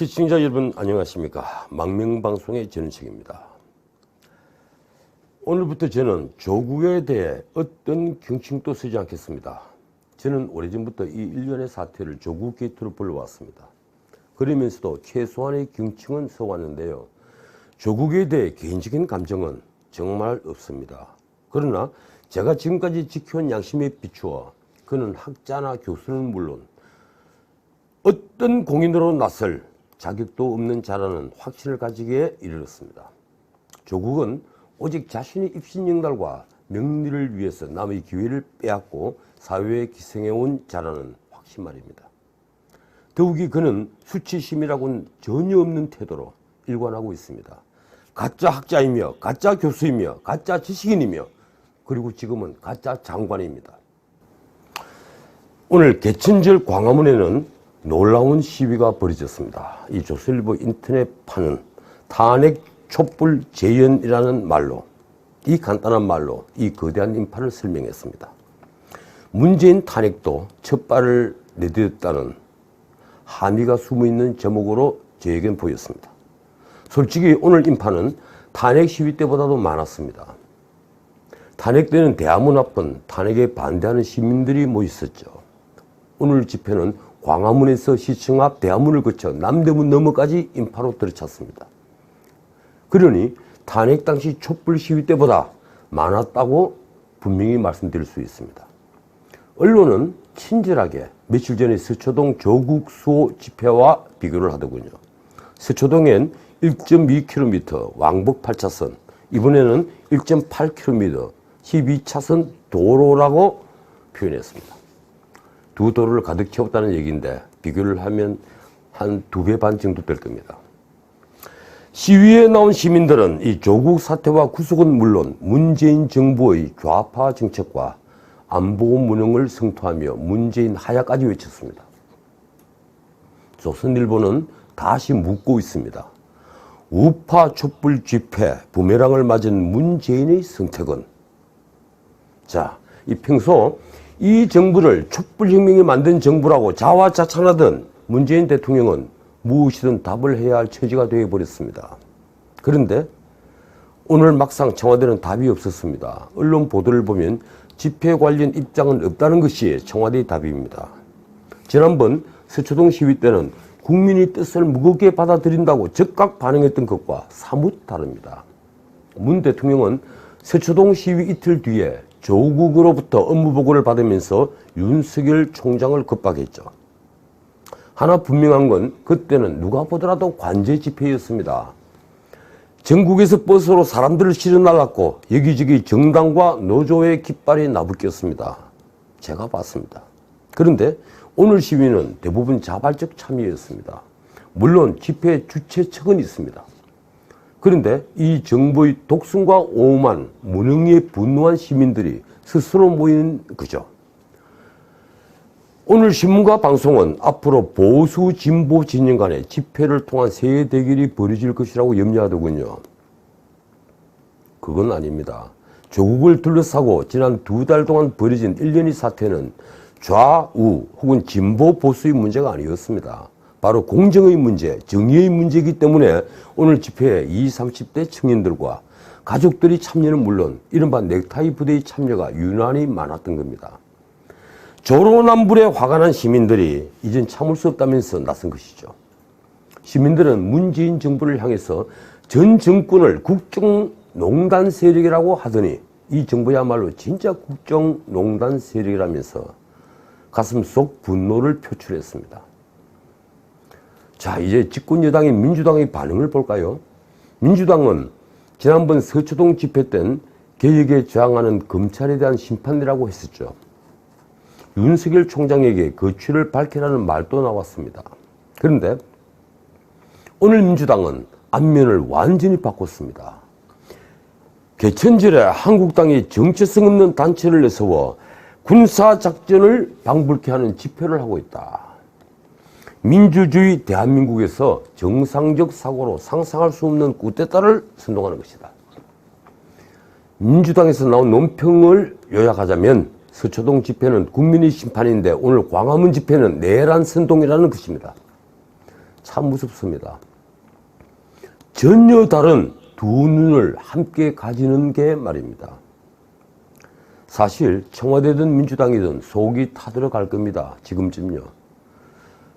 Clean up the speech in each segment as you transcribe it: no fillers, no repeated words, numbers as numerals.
시청자 여러분 안녕하십니까. 망명방송의 전은책입니다. 오늘부터 저는 조국에 대해 어떤 경칭도 쓰지 않겠습니다. 저는 오래전부터 이 일련의 사태를 조국 게이트로 불러왔습니다. 그러면서도 최소한의 경칭은 써왔는데요. 조국에 대해 개인적인 감정은 정말 없습니다. 그러나 제가 지금까지 지켜온 양심에 비추어 그는 학자나 교수는 물론 어떤 공인으로 나설 자격도 없는 자라는 확신을 가지기에 이르렀습니다. 조국은 오직 자신의 입신영달과 명리를 위해서 남의 기회를 빼앗고 사회에 기생해온 자라는 확신 말입니다. 더욱이 그는 수치심이라고는 전혀 없는 태도로 일관하고 있습니다. 가짜 학자이며 가짜 교수이며 가짜 지식인이며 그리고 지금은 가짜 장관입니다. 오늘 개천절 광화문에는 놀라운 시위가 벌어졌습니다. 이 조선일보 인터넷판은 탄핵 촛불 재연이라는 말로, 이 간단한 말로 이 거대한 인파를 설명했습니다. 문재인 탄핵도 첫 발을 내딛었다는 함의가 숨어있는 제목으로 저에겐 보였습니다. 솔직히 오늘 인파는 탄핵 시위 때보다도 많았습니다. 탄핵 때는 대화문 앞은 탄핵에 반대하는 시민들이 모였었죠. 오늘 집회는 광화문에서 시청 앞 대화문을 거쳐 남대문 너머까지 인파로 들어찼습니다. 그러니 탄핵 당시 촛불 시위 때보다 많았다고 분명히 말씀드릴 수 있습니다. 언론은 친절하게 며칠 전에 서초동 조국 수호 집회와 비교를 하더군요. 서초동엔 1.2km 왕복 8차선, 이번에는 1.8km 12차선 도로라고 표현했습니다. 두 도로를 가득 채웠다는 얘기인데 비교를 하면 한 2배 반 정도 될 겁니다. 시위에 나온 시민들은 이 조국 사태와 구속은 물론 문재인 정부의 좌파 정책과 안보 무능을 성토하며 문재인 하야까지 외쳤습니다. 조선일보는 다시 묻고 있습니다. 우파 촛불 집회 부메랑을 맞은 문재인의 선택은? 자, 이 평소 이 정부를 촛불혁명이 만든 정부라고 자화자찬하던 문재인 대통령은 무엇이든 답을 해야 할 처지가 되어버렸습니다. 그런데 오늘 막상 청와대는 답이 없었습니다. 언론 보도를 보면 집회 관련 입장은 없다는 것이 청와대의 답입니다. 지난번 서초동 시위 때는 국민의 뜻을 무겁게 받아들인다고 즉각 반응했던 것과 사뭇 다릅니다. 문 대통령은 서초동 시위 이틀 뒤에 조국으로부터 업무보고를 받으면서 윤석열 총장을 겁박했죠. 하나 분명한 건 그때는 누가 보더라도 관제 집회였습니다. 전국에서 버스로 사람들을 실어 날랐고 여기저기 정당과 노조의 깃발이 나부꼈습니다. 제가 봤습니다. 그런데 오늘 시위는 대부분 자발적 참여였습니다. 물론 집회 주최 측은 있습니다. 그런데 이 정부의 독선과 오만, 무능에 분노한 시민들이 스스로 모인 거죠. 오늘 신문과 방송은 앞으로 보수 진보 진영 간의 집회를 통한 세계 대결이 벌어질 것이라고 염려하더군요. 그건 아닙니다. 조국을 둘러싸고 지난 2달 동안 벌어진 일련의 사태는 좌우 혹은 진보 보수의 문제가 아니었습니다. 바로 공정의 문제, 정의의 문제이기 때문에 오늘 집회에 20, 30대 청년들과 가족들이 참여는 물론 이른바 넥타이 부대의 참여가 유난히 많았던 겁니다. 조로남불에 화가 난 시민들이 이젠 참을 수 없다면서 나선 것이죠. 시민들은 문재인 정부를 향해서 전 정권을 국정농단 세력이라고 하더니 이 정부야말로 진짜 국정농단 세력이라면서 가슴 속 분노를 표출했습니다. 자, 이제 집권 여당인 민주당의 반응을 볼까요? 민주당은 지난번 서초동 집회 땐 개혁에 저항하는 검찰에 대한 심판이라고 했었죠. 윤석열 총장에게 거취를 밝히라는 말도 나왔습니다. 그런데 오늘 민주당은 안면을 완전히 바꿨습니다. 개천절에 한국당이 정체성 없는 단체를 내세워 군사작전을 방불케 하는 집회를 하고 있다. 민주주의 대한민국에서 정상적 사고로 상상할 수 없는 쿠데타를 선동하는 것이다. 민주당에서 나온 논평을 요약하자면 서초동 집회는 국민의 심판인데 오늘 광화문 집회는 내란 선동이라는 것입니다. 참 무섭습니다. 전혀 다른 두 눈을 함께 가지는 게 말입니다. 사실 청와대든 민주당이든 속이 타들어갈 겁니다. 지금쯤요.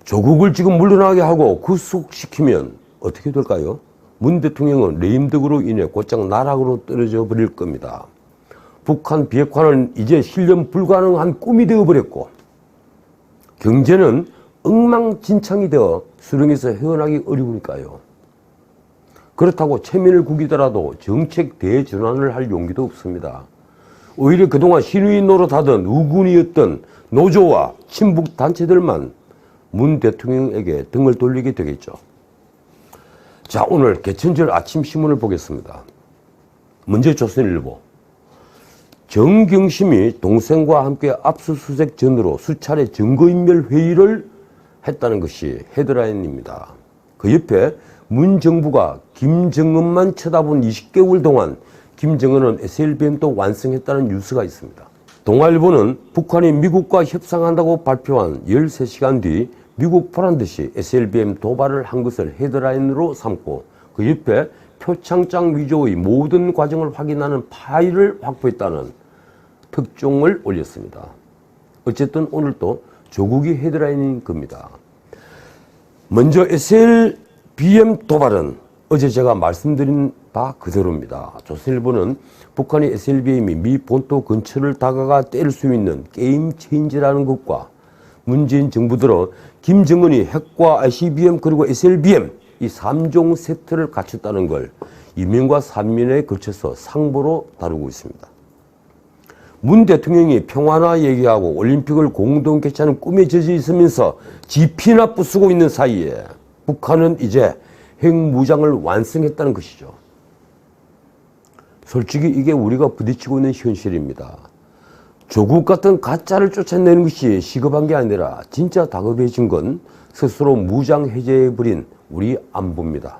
조국을 지금 물러나게 하고 구속시키면 어떻게 될까요? 문 대통령은 레임덕으로 인해 곧장 나락으로 떨어져 버릴 겁니다. 북한 비핵화는 이제 실현 불가능한 꿈이 되어버렸고 경제는 엉망진창이 되어 수렁에서 헤어나기 어려우니까요. 그렇다고 체면을 구기더라도 정책 대전환을 할 용기도 없습니다. 오히려 그동안 신우인 노릇하던 우군이었던 노조와 친북 단체들만 문 대통령에게 등을 돌리게 되겠죠. 자, 오늘 개천절 아침 신문을 보겠습니다. 먼저 조선일보. 정경심이 동생과 함께 압수수색 전으로 수차례 증거인멸 회의를 했다는 것이 헤드라인입니다. 그 옆에 문 정부가 김정은만 쳐다본 20개월 동안 김정은은 SLBM도 완성했다는 뉴스가 있습니다. 동아일보는 북한이 미국과 협상한다고 발표한 13시간 뒤 미국 보란듯이 SLBM 도발을 한 것을 헤드라인으로 삼고 그 옆에 표창장 위조의 모든 과정을 확인하는 파일을 확보했다는 특종을 올렸습니다. 어쨌든 오늘 또 조국이 헤드라인인 겁니다. 먼저 SLBM 도발은 어제 제가 말씀드린 바 그대로입니다. 조선일보는 북한이 SLBM이 미 본토 근처를 다가가 때릴 수 있는 게임 체인지라는 것과 문재인 정부 들어 김정은이 핵과 ICBM 그리고 SLBM 이 3종 세트를 갖췄다는 걸 2면과 3면에 걸쳐서 상보로 다루고 있습니다. 문 대통령이 평화나 얘기하고 올림픽을 공동 개최하는 꿈에 젖어 있으면서 지피나 부수고 있는 사이에 북한은 이제 핵무장을 완성했다는 것이죠. 솔직히 이게 우리가 부딪히고 있는 현실입니다. 조국 같은 가짜를 쫓아내는 것이 시급한 게 아니라 진짜 다급해진 건 스스로 무장 해제해버린 우리 안보입니다.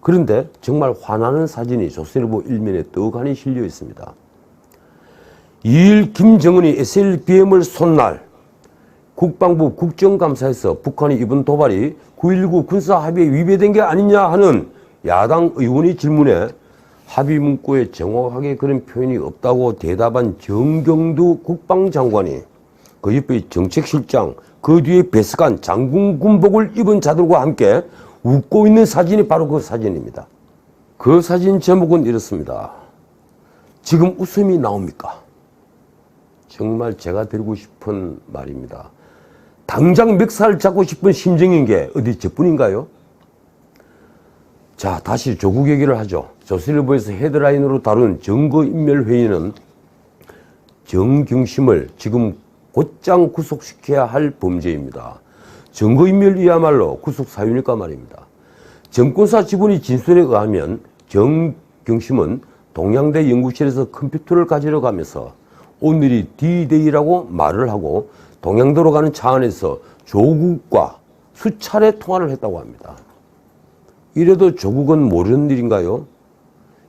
그런데 정말 화나는 사진이 조선일보 일면에 떡하니 실려 있습니다. 2일 김정은이 SLBM을 쏜 날 국방부 국정감사에서 북한이 이번 도발이 9.19 군사합의에 위배된 게 아니냐 하는 야당 의원의 질문에 합의 문구에 정확하게 그런 표현이 없다고 대답한 정경두 국방장관이 그 옆에 정책실장, 그 뒤에 배석한 장군 군복을 입은 자들과 함께 웃고 있는 사진이 바로 그 사진입니다. 그 사진 제목은 이렇습니다. 지금 웃음이 나옵니까? 정말 제가 드리고 싶은 말입니다. 당장 멱살을 잡고 싶은 심정인 게 어디 저뿐인가요? 자, 다시 조국 얘기를 하죠. 조선일보에서 헤드라인으로 다룬 증거인멸회의는 정경심을 지금 곧장 구속시켜야 할 범죄입니다. 증거인멸이야말로 구속사유니까 말입니다. 정권사 직원이 진술에 의하면 정경심은 동양대 연구실에서 컴퓨터를 가지러 가면서 오늘이 D-Day라고 말을 하고 동양도로 가는 차 안에서 조국과 수차례 통화를 했다고 합니다. 이래도 조국은 모르는 일인가요?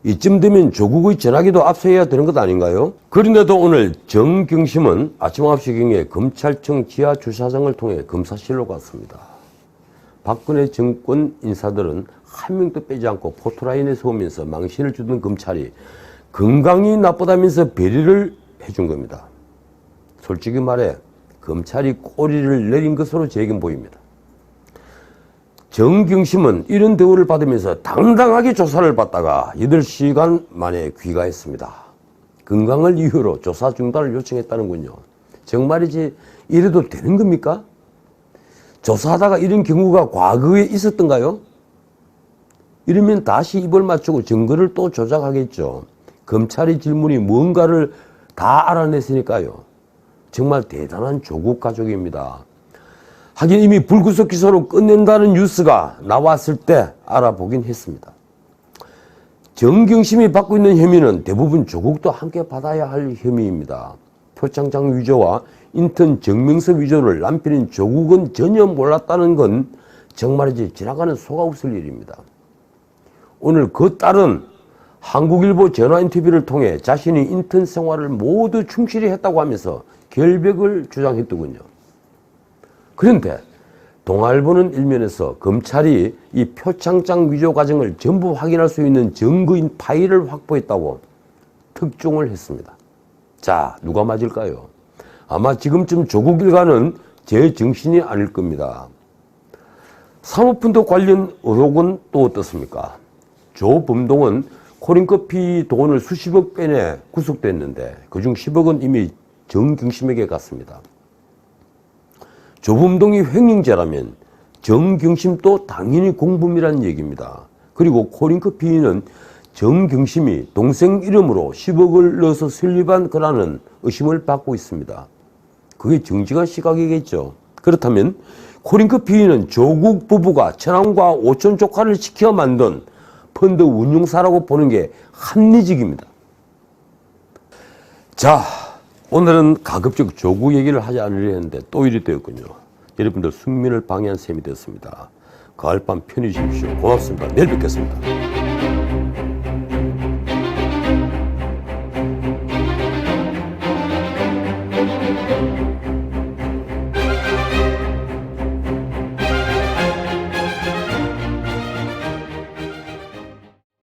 이쯤 되면 조국의 전화기도 압수해야 되는 것 아닌가요? 그런데도 오늘 정경심은 아침 9시경에 검찰청 지하 주차장을 통해 검사실로 갔습니다. 박근혜 정권 인사들은 한 명도 빼지 않고 포토라인에 서오면서 망신을 주던 검찰이 건강이 나쁘다면서 배려를 해준 겁니다. 솔직히 말해 검찰이 꼬리를 내린 것으로 제겐 보입니다. 정경심은 이런 대우를 받으면서 당당하게 조사를 받다가 8시간 만에 귀가했습니다. 건강을 이유로 조사 중단을 요청했다는군요. 정말이지 이래도 되는 겁니까? 조사하다가 이런 경우가 과거에 있었던가요? 이러면 다시 입을 맞추고 증거를 또 조작하겠죠. 검찰의 질문이 뭔가를 다 알아냈으니까요. 정말 대단한 조국 가족입니다. 하긴 이미 불구속 기소로 끝낸다는 뉴스가 나왔을 때 알아보긴 했습니다. 정경심이 받고 있는 혐의는 대부분 조국도 함께 받아야 할 혐의입니다. 표창장 위조와 인턴 정명서 위조를 남편인 조국은 전혀 몰랐다는 건 정말이지 지나가는 소가 없을 일입니다. 오늘 그 딸은 한국일보 전화 인터뷰를 통해 자신이 인턴 생활을 모두 충실히 했다고 하면서 결백을 주장했더군요. 그런데 동아일보는 일면에서 검찰이 이 표창장 위조 과정을 전부 확인할 수 있는 증거인 파일을 확보했다고 특종을 했습니다. 자, 누가 맞을까요? 아마 지금쯤 조국 일가는 제 정신이 아닐 겁니다. 사모펀드 관련 의혹은 또 어떻습니까? 조범동은 코린커피 돈을 수십억 빼내 구속됐는데 그중 10억은 이미 정경심에게 갔습니다. 조범동이 횡령죄라면 정경심도 당연히 공범이라는 얘기입니다. 그리고 코린커피는 정경심이 동생 이름으로 10억을 넣어서 설립한 거라는 의심을 받고 있습니다. 그게 정직한 시각이겠죠. 그렇다면 코린커피는 조국 부부가 천안과 오촌 조카를 시켜 만든 펀드 운용사라고 보는 게 합리적입니다. 자, 오늘은 가급적 조국 얘기를 하지 않으려 했는데 또 이리 되었군요. 여러분들 숙면을 방해한 셈이 되었습니다. 가을 밤 편히 쉬십시오. 고맙습니다. 내일 뵙겠습니다.